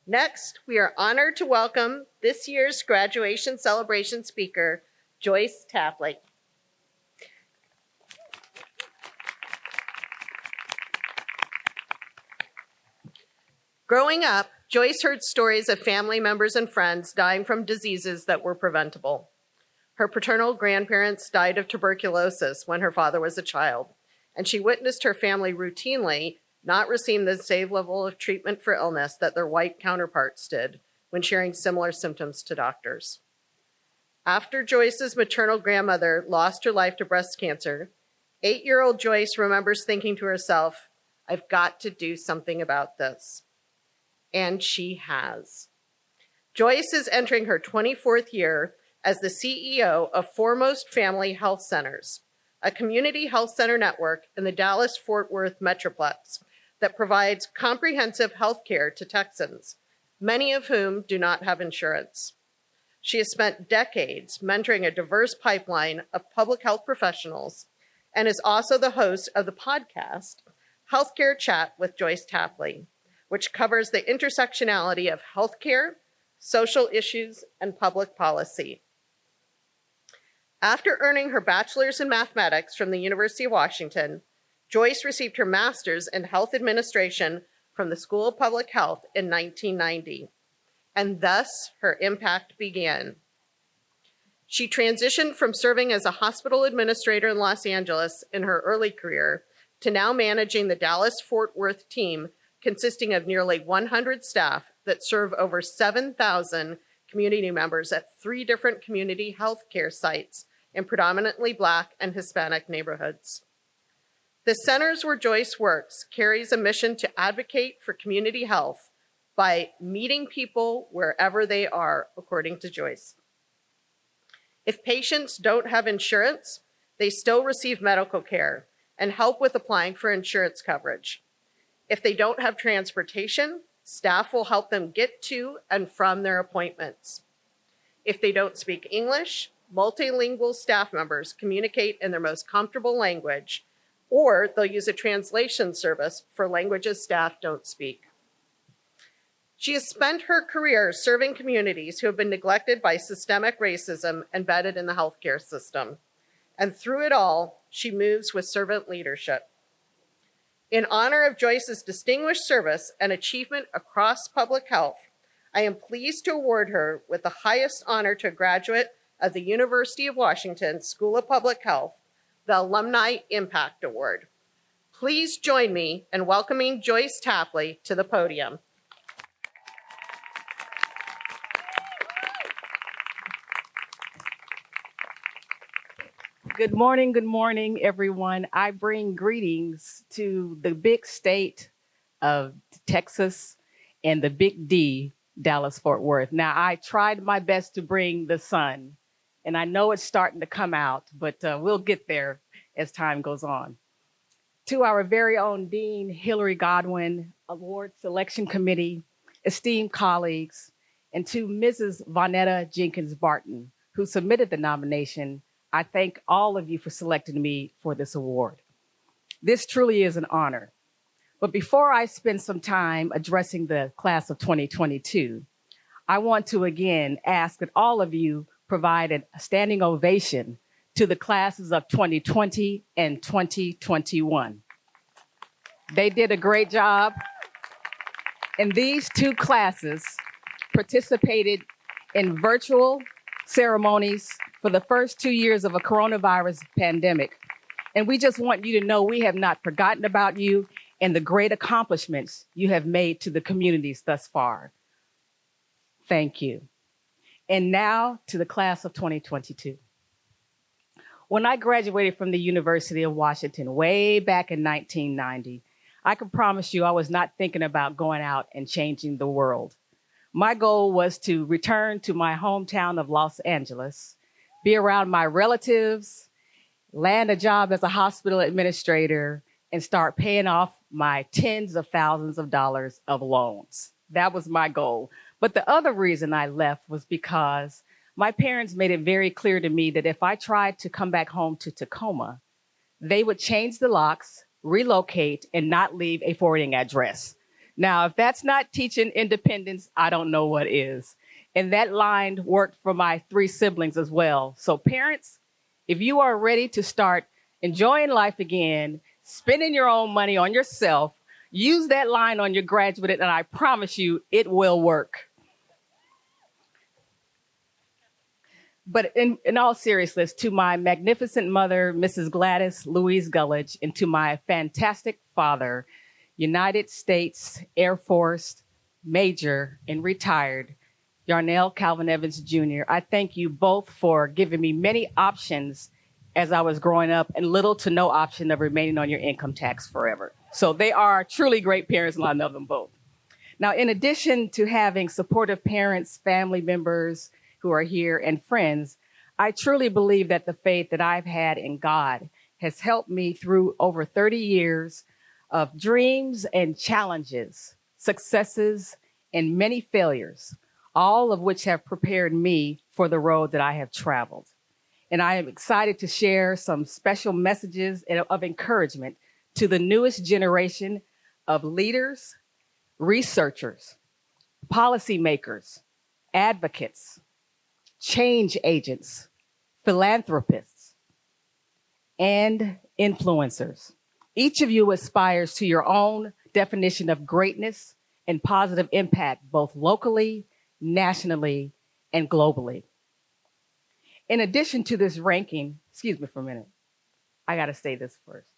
Next, we are honored to welcome this year's graduation celebration speaker, Joyce Tapley. Growing up, Joyce heard stories of family members and friends dying from diseases that were preventable. Her paternal grandparents died of tuberculosis when her father was a child, and she witnessed her family routinely not receive the same level of treatment for illness that their white counterparts did when sharing similar symptoms to doctors. After Joyce's maternal grandmother lost her life to breast cancer, 8-year-old Joyce remembers thinking to herself, "I've got to do something about this." And she has. Joyce is entering her 24th year as the CEO of Foremost Family Health Centers, a community health center network in the Dallas-Fort Worth metroplex that provides comprehensive health care to Texans, many of whom do not have insurance. She has spent decades mentoring a diverse pipeline of public health professionals and is also the host of the podcast, Healthcare Chat with Joyce Tapley, which covers the intersectionality of healthcare, social issues, and public policy. After earning her bachelor's in mathematics from the University of Washington, Joyce received her master's in health administration from the School of Public Health in 1990, and thus her impact began. She transitioned from serving as a hospital administrator in Los Angeles in her early career to now managing the Dallas-Fort Worth team consisting of nearly 100 staff that serve over 7,000 community members at 3 different community health care sites in predominantly Black and Hispanic neighborhoods. The centers where Joyce works carries a mission to advocate for community health by meeting people wherever they are, according to Joyce. If patients don't have insurance, they still receive medical care and help with applying for insurance coverage. If they don't have transportation, staff will help them get to and from their appointments. If they don't speak English, multilingual staff members communicate in their most comfortable language, or they'll use a translation service for languages staff don't speak. She has spent her career serving communities who have been neglected by systemic racism embedded in the healthcare system. And through it all, she moves with servant leadership. In honor of Joyce's distinguished service and achievement across public health, I am pleased to award her with the highest honor to a graduate of the University of Washington School of Public Health, the Alumni Impact Award. Please join me in welcoming Joyce Tapley to the podium. Good morning, everyone. I bring greetings to the big state of Texas and the big D, Dallas-Fort Worth. Now, I tried my best to bring the sun, and I know it's starting to come out, but we'll get there as time goes on. To our very own Dean Hillary Godwin, Award Selection Committee, esteemed colleagues, and to Mrs. Vonetta Jenkins Barton, who submitted the nomination, I thank all of you for selecting me for this award. This truly is an honor. But before I spend some time addressing the class of 2022, I want to again ask that all of you provide a standing ovation to the classes of 2020 and 2021. They did a great job. And these 2 classes participated in virtual ceremonies for the first 2 years of a coronavirus pandemic. And we just want you to know we have not forgotten about you and the great accomplishments you have made to the communities thus far. Thank you. And now to the class of 2022. When I graduated from the University of Washington way back in 1990, I can promise you I was not thinking about going out and changing the world. My goal was to return to my hometown of Los Angeles, be around my relatives, land a job as a hospital administrator, and start paying off my tens of thousands of dollars of loans. That was my goal. But the other reason I left was because my parents made it very clear to me that if I tried to come back home to Tacoma, they would change the locks, relocate, and not leave a forwarding address. Now, if that's not teaching independence, I don't know what is. And that line worked for my 3 siblings as well. So parents, if you are ready to start enjoying life again, spending your own money on yourself, use that line on your graduate, and I promise you it will work. But in all seriousness, to my magnificent mother, Mrs. Gladys Louise Gullidge, and to my fantastic father, United States Air Force Major and retired, Yarnell Calvin Evans Jr., I thank you both for giving me many options as I was growing up and little to no option of remaining on your income tax forever. So they are truly great parents, and I love them both. Now, in addition to having supportive parents, family members who are here, and friends, I truly believe that the faith that I've had in God has helped me through over 30 years of dreams and challenges, successes, and many failures, all of which have prepared me for the road that I have traveled. And I am excited to share some special messages of encouragement to the newest generation of leaders, researchers, policymakers, advocates, change agents, philanthropists, and influencers. Each of you aspires to your own definition of greatness and positive impact, both locally, nationally, and globally. In addition to this ranking, excuse me for a minute, I gotta say this first.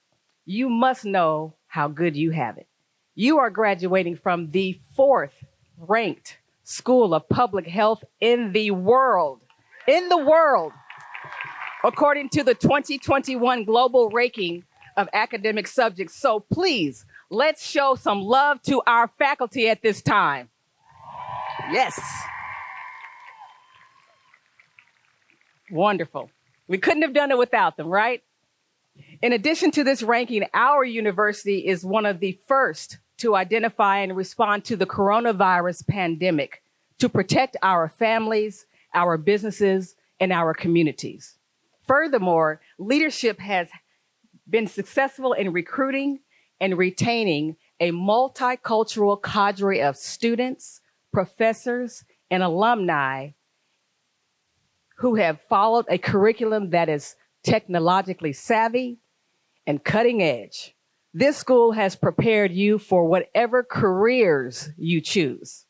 You must know how good you have it. You are graduating from the 4th ranked School of Public Health in the world, according to the 2021 global ranking of academic subjects. So please, let's show some love to our faculty at this time. Yes. Wonderful. We couldn't have done it without them, right? In addition to this ranking, our university is one of the first to identify and respond to the coronavirus pandemic to protect our families, our businesses, and our communities. Furthermore, leadership has been successful in recruiting and retaining a multicultural cadre of students, professors, and alumni who have followed a curriculum that is technologically savvy and cutting edge. This school has prepared you for whatever careers you choose.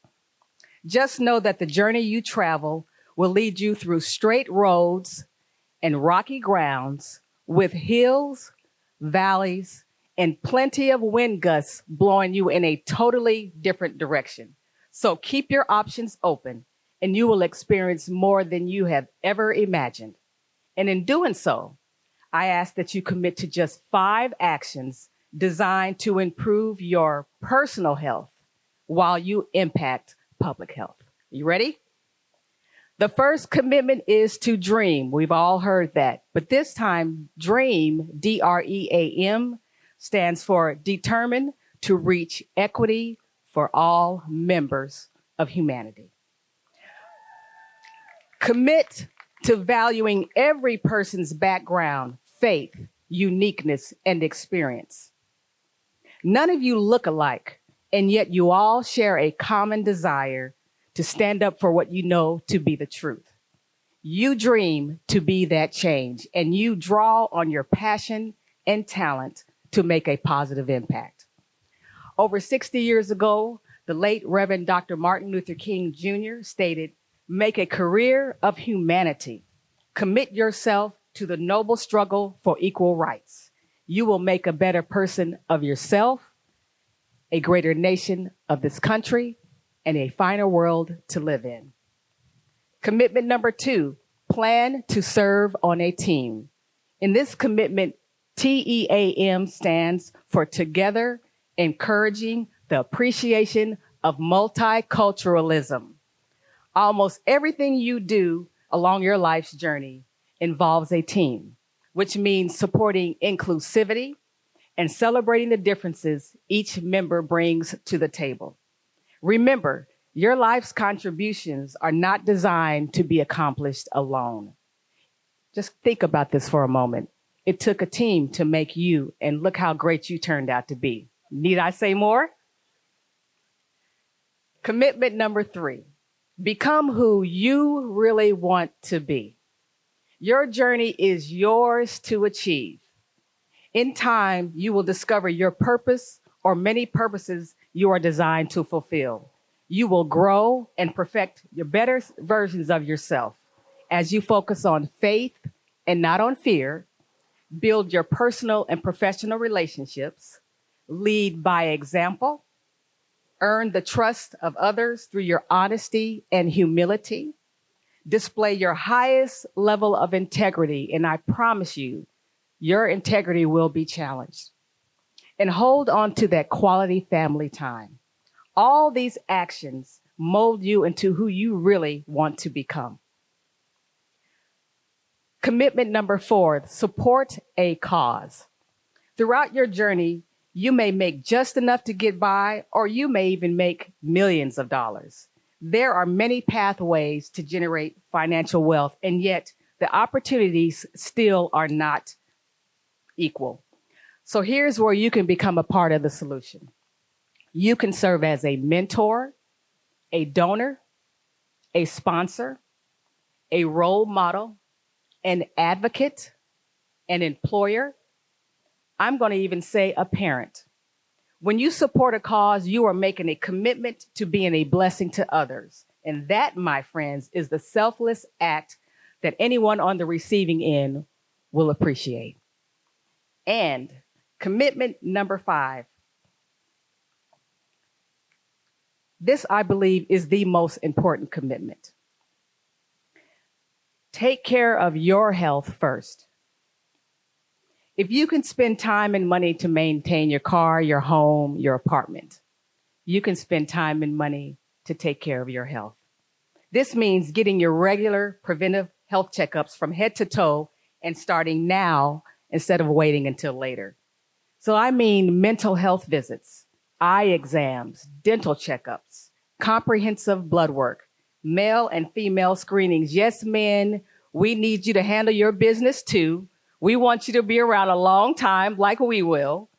Just know that the journey you travel will lead you through straight roads and rocky grounds with hills, valleys, and plenty of wind gusts blowing you in a totally different direction. So keep your options open, and you will experience more than you have ever imagined. And in doing so, I ask that you commit to just 5 actions designed to improve your personal health while you impact public health. You ready? The first commitment is to dream. We've all heard that. But this time, DREAM, D-R-E-A-M, stands for determined to reach equity for all members of humanity. Commit to valuing every person's background, faith, uniqueness, and experience. None of you look alike, and yet you all share a common desire to stand up for what you know to be the truth. You dream to be that change, and you draw on your passion and talent to make a positive impact. Over 60 years ago, the late Reverend Dr. Martin Luther King Jr. stated, "Make a career of humanity. Commit yourself to the noble struggle for equal rights. You will make a better person of yourself, a greater nation of this country, and a finer world to live in." Commitment number 2, plan to serve on a team. In this commitment, TEAM stands for Together Encouraging the Appreciation of Multiculturalism. Almost everything you do along your life's journey involves a team, which means supporting inclusivity and celebrating the differences each member brings to the table. Remember, your life's contributions are not designed to be accomplished alone. Just think about this for a moment. It took a team to make you, and look how great you turned out to be. Need I say more? Commitment number 3, become who you really want to be. Your journey is yours to achieve. In time, you will discover your purpose or many purposes you are designed to fulfill. You will grow and perfect your better versions of yourself as you focus on faith and not on fear, build your personal and professional relationships, lead by example, earn the trust of others through your honesty and humility, display your highest level of integrity, and I promise you, your integrity will be challenged, and hold on to that quality family time. All these actions mold you into who you really want to become. Commitment number 4, support a cause. Throughout your journey, you may make just enough to get by, or you may even make millions of dollars. There are many pathways to generate financial wealth, and yet the opportunities still are not equal. So here's where you can become a part of the solution. You can serve as a mentor, a donor, a sponsor, a role model, an advocate, an employer. I'm going to even say a parent. When you support a cause, you are making a commitment to being a blessing to others. And that, my friends, is the selfless act that anyone on the receiving end will appreciate. And commitment number 5. This, I believe, is the most important commitment. Take care of your health first. If you can spend time and money to maintain your car, your home, your apartment, you can spend time and money to take care of your health. This means getting your regular preventive health checkups from head to toe and starting now instead of waiting until later. So I mean mental health visits, eye exams, dental checkups, comprehensive blood work, male and female screenings. Yes, men, we need you to handle your business too. We want you to be around a long time like we will.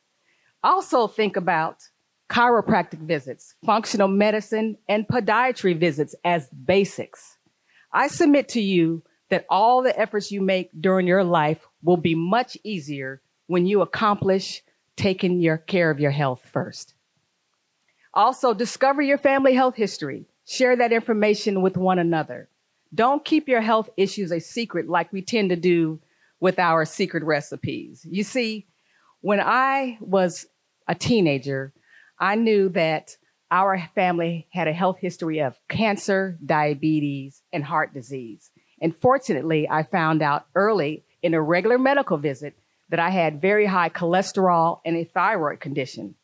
Also think about chiropractic visits, functional medicine, and podiatry visits as basics. I submit to you that all the efforts you make during your life will be much easier when you accomplish taking care of your health first. Also, discover your family health history. Share that information with one another. Don't keep your health issues a secret like we tend to do with our secret recipes. You see, when I was a teenager, I knew that our family had a health history of cancer, diabetes, and heart disease. And fortunately, I found out early in a regular medical visit that I had very high cholesterol and a thyroid condition.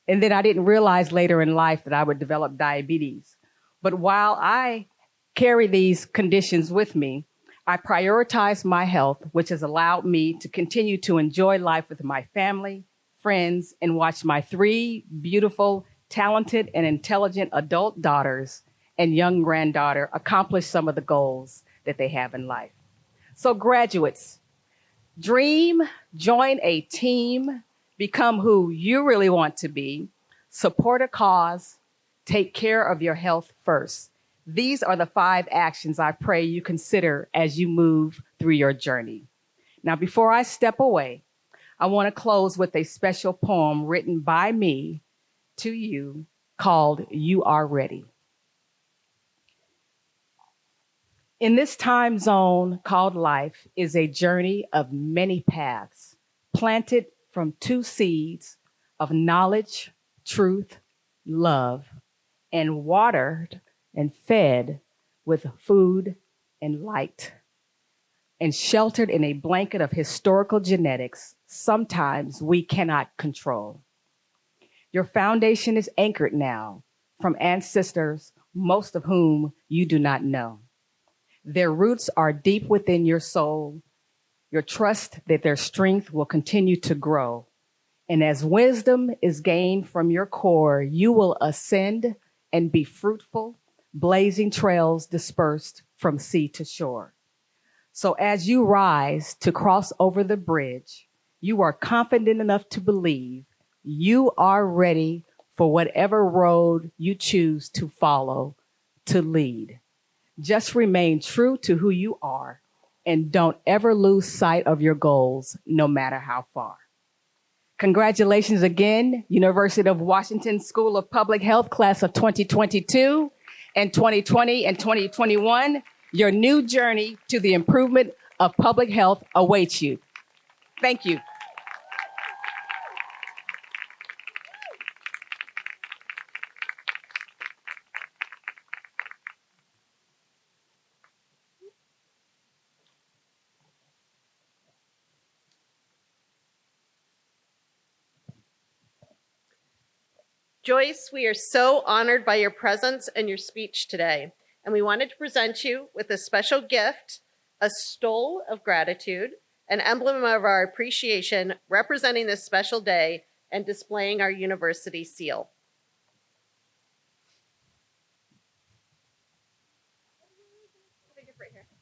And then I didn't realize later in life that I would develop diabetes. But while I carry these conditions with me, I prioritize my health, which has allowed me to continue to enjoy life with my family, friends, and watch my 3 beautiful, talented, and intelligent adult daughters and young granddaughter accomplish some of the goals that they have in life. So graduates, dream, join a team, become who you really want to be, support a cause, take care of your health first. These are the 5 actions I pray you consider as you move through your journey. Now, before I step away, I want to close with a special poem written by me to you called You Are Ready. In this time zone called life is a journey of many paths, planted from 2 seeds of knowledge, truth, love, and watered and fed with food and light, and sheltered in a blanket of historical genetics sometimes we cannot control. Your foundation is anchored now from ancestors, most of whom you do not know. Their roots are deep within your soul. Your trust that their strength will continue to grow. And as wisdom is gained from your core, you will ascend and be fruitful, blazing trails dispersed from sea to shore. So as you rise to cross over the bridge, you are confident enough to believe you are ready for whatever road you choose to follow, to lead. Just remain true to who you are and don't ever lose sight of your goals, no matter how far. Congratulations again, University of Washington School of Public Health, class of 2022 and 2020 and 2021. Your new journey to the improvement of public health awaits you. Thank you. Joyce, we are so honored by your presence and your speech today, and we wanted to present you with a special gift, a stole of gratitude, an emblem of our appreciation representing this special day and displaying our university seal. Right here.